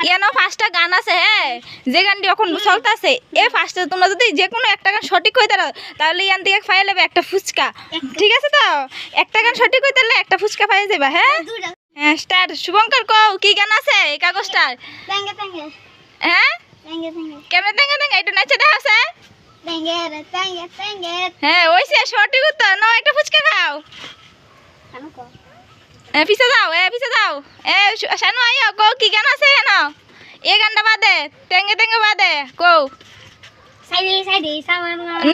ইয়ানো পাঁচটা গান আছে, হ্যাঁ, যে গানটি এখন চলতেছে এই পাঁচটা তোমরা যদি যে কোনো একটা গান সঠিক হইতে পারো তাহলে ইয়ান থেকে পাই যাবে একটা ফুচকা। ঠিক আছে তো, একটা গান সঠিক হইতে পারলে একটা ফুচকা পাই যাবে। হ্যাঁ হ্যাঁ, স্টার্ট। শুভঙ্কর কও কি গান আছে এই কাগজটার? হ্যাঁ কেমনে তেঙ্গে তেঙ্গে একটু নাচে দেখা আছে? হ্যাঁ ওইসে সঠিক উত্তর। নাও একটা ফুচকা খাও। পিছে যাও, পিছে যাও। শানু আইও, কও কি গান আছে না? এই গানটা বাদে, তেঙ্গে তেঙ্গে বাদে কও।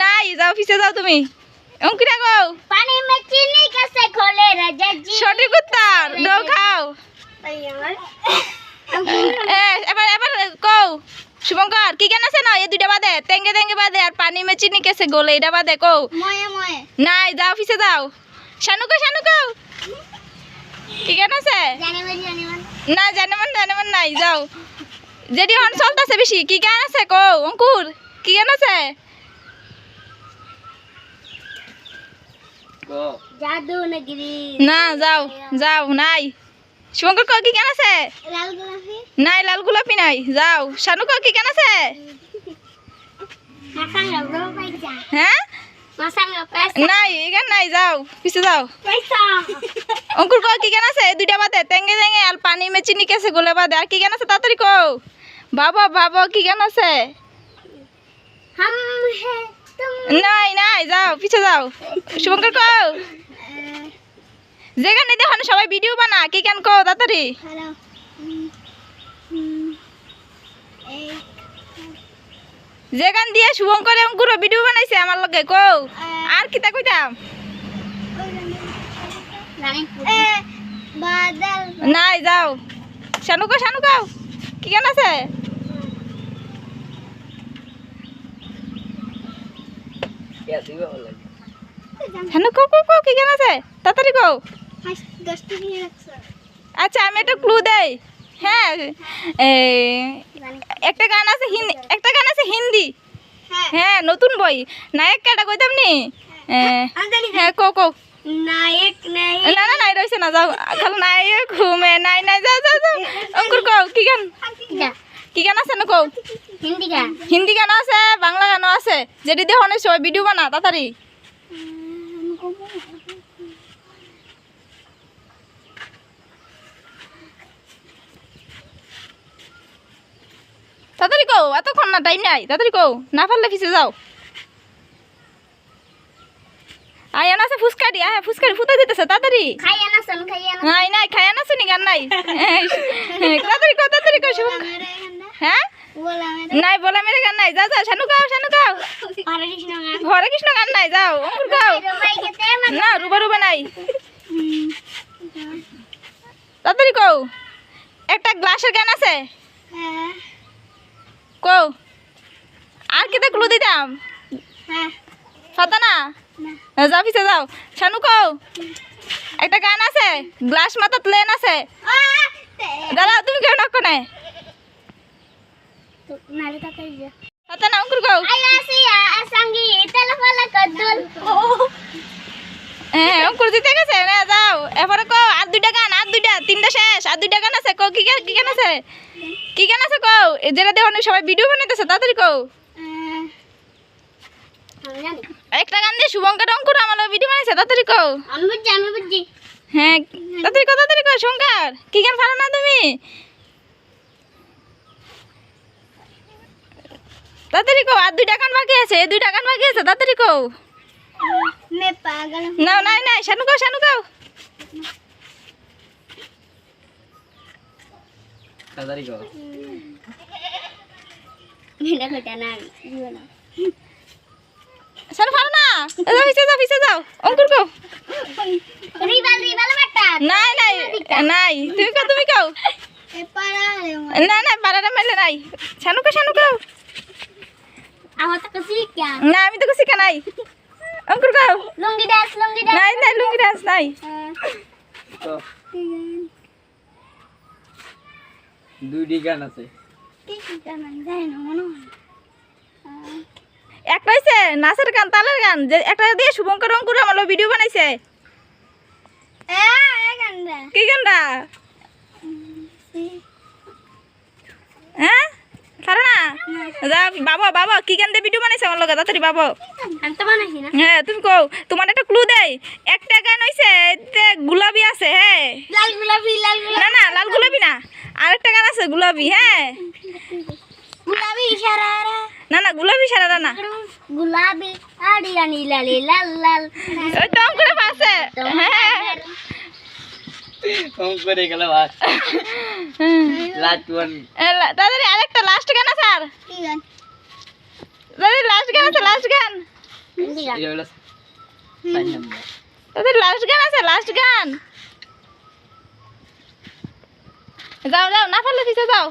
নাই, যাও পিছে যাও তুমি। অঙ্কিতা কও। সঠিক উত্তর। নাও খাও। এবার এবার কও শুভঙ্কর কি গান আছে না? এই দুইটা বাদে, তেঙ্গে তেঙ্গে বাদে আর পানি মে চিনি কেসে গোলে এটা বাদে কও। নাই, যাও পিছে যাও। শানু কও, শানু কও কি গান আছে? না জানেমান নাই, যাও। যেটি হন চলতেছে বেশি কি গান আছে কও। অঙ্কুর কি গান আছে? না, যাও যাও। নাই, শুভঙ্কর কও কি গান আছে? নাই, লাল গোলাপি নাই, যাও। শানু কও কি গান আছে? হ্যাঁ নাই, এই গান নাই, যাও পিছে যাও। অঙ্কুর কও কি গান আছে? দুইটা বাদে, তেঙ্গে তেঙ্গে আর পানি মে চিনি কেসে গোলে বাদে আর কি গান আছে? তাড়াতাড়ি কও। বাবা বাবা কি গান আছে? নাই নাই, যাও পিছে যাও। শুভঙ্কর কও যে গান দেখো সবাই ভিডিও বানা, কি গান কও তাড়াতাড়ি। যে গান দিয়ে শুভঙ্কর অঙ্কুর ভিডিও বানাইছে আমার লগে কও। আর কিতা কইতাম? নাই, যাও। শানু কও কি গান আছে? শানু কও কি গান আছে? তাড়াতাড়ি কও। আচ্ছা আমি একটা ক্লু দেই। হ্যাঁ একটা গান আছে হিন্দি। হ্যাঁ নতুন বই। নায়ক কেটা কইতাম নি? হ্যাঁ কও। নায়ক নাই। না নাই রইছে না, যাও। খালি নায়ক ঘুমে নাই, যাও যাও যাও। অঙ্কুর কও কি গান? কি গান আছে না কও। হিন্দি গান আছে, বাংলা গানও আছে। যেটি দেখো সবাই ভিডিও বানা তাড়াতাড়ি। তাড়াতাড়ি কও, এতক্ষণ না টাইম নাই, তাড়াতাড়ি কও। না পারলে পিছে যাও। আয়ান আছে ফুচকা দিয়া, হ্যাঁ ফুচকা ফুটা দিতেছে তাড়াতাড়ি। নাই খাইয়া না শুনি গান নাই। তাড়াতাড়ি কও শুভঙ্কর। হ্যাঁ নাই, বলা মেরে গান নাই, যাও শানু কও। হরে কৃষ্ণ গান নাই, যাও। অঙ্কুর কও। না রুবা নাই। তাড়াতাড়ি কও। একটা গ্লাসের গান আছে কও। আর কিতা ক্লু দিতাম? পাতা না, যাও পিছে যাও। শানু কও একটা গান আছে, গ্লাস মাথাত লেন আছে। দাদা তুমি কেউ নক নাই। পাতা না, অঙ্কুর কও। হ্যাঁ অঙ্কুর জিতে গেছে না, যাও। এবারে কও আর দুইটা গান, আর দুইটা, তিনটা শেষ। আর দুইটা গান আছে কও। কি গান আছে? কি গান আছে কও। যেটা দেখো সবাই ভিডিও বানাইতেছে তাড়াতাড়ি কও। একটা গান দিয়ে শুভঙ্কর অঙ্কুর আমার ভিডিও বানাইছে, তাড়াতাড়ি কও। হ্যাঁ তাড়াতাড়ি কও শুভঙ্কর। কি গান পারো না তুমি? তাড়াতাড়ি কও। আর দুইটা গান বাকি আছে, তাড়াতাড়ি কও। নাই শানু কও। তাড়াতাড়ি কও। শানু পারো না, পিছে যাও। অঙ্কুর কও। নাই তুমি কও। না পারাটা মেলে নাই। শানু কও। না আমি তো শিখা নাই। অঙ্কুর কও। নাই লুঙ্গি ডান্স নাই। দুইটি গান আছে। একটা হইছে নাচের গান, তালের গান। যে একটা দিয়ে শুভঙ্কর অঙ্কুর আমার ভিডিও বানাইছে। কি গানটা? যা বাবা বাবা কি গান দিয়ে ভিডিও বানাইছে আমার লগে তাড়াতাড়ি বাবা আমি তো বানাইছি না হ্যাঁ তুমি কও তোমার একটা ক্লু দেই একটা গান হইছে এতে গোলাপি আছে হ্যাঁ লাল গোলাপি না না লাল গোলাপি না আরেকটা গান আছে গোলাপি হ্যাঁ গোলাপি ইশারারা না না গোলাপি সারাটা না গোলাপি আড়িয়া নীলালি লাল লাল ওই তো করে পাশে হ্যাঁ কম করে গেল বাস লাস্ট ওয়ান তাড়াতাড়ি আরেকটা লাস্ট গান আছে আর কি গান তাড়াতাড়ি লাস্ট গান আছে লাস্ট গান হিন্দি গান এটা হলো 4 নাম্বার তাড়াতাড়ি লাস্ট গান আছে লাস্ট গান যাও যাও না পারলে পিছে যাও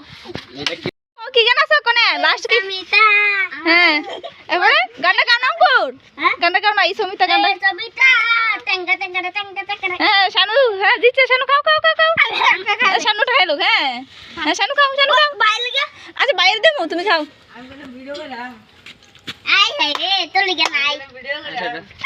এটা কি ও কি গান আছে কোনে লাস্ট কি সমিতা হ্যাঁ এবারে গানটা গাও না অঙ্কুর হ্যাঁ গানটা গাও না এই সমিতা গানটা Samita Tenga Tenga Tenga Tenga হ্যাঁ শানু হ্যাঁ দিচ্ছে শানু খাও খাও খাও খাও শানু ঠাইলো হ্যাঁ হ্যাঁ শানু খাও বাইরে গা আচ্ছা বাইরে দেবো তুমি খাও আই হাই রে তোর লিগা নাই আচ্ছা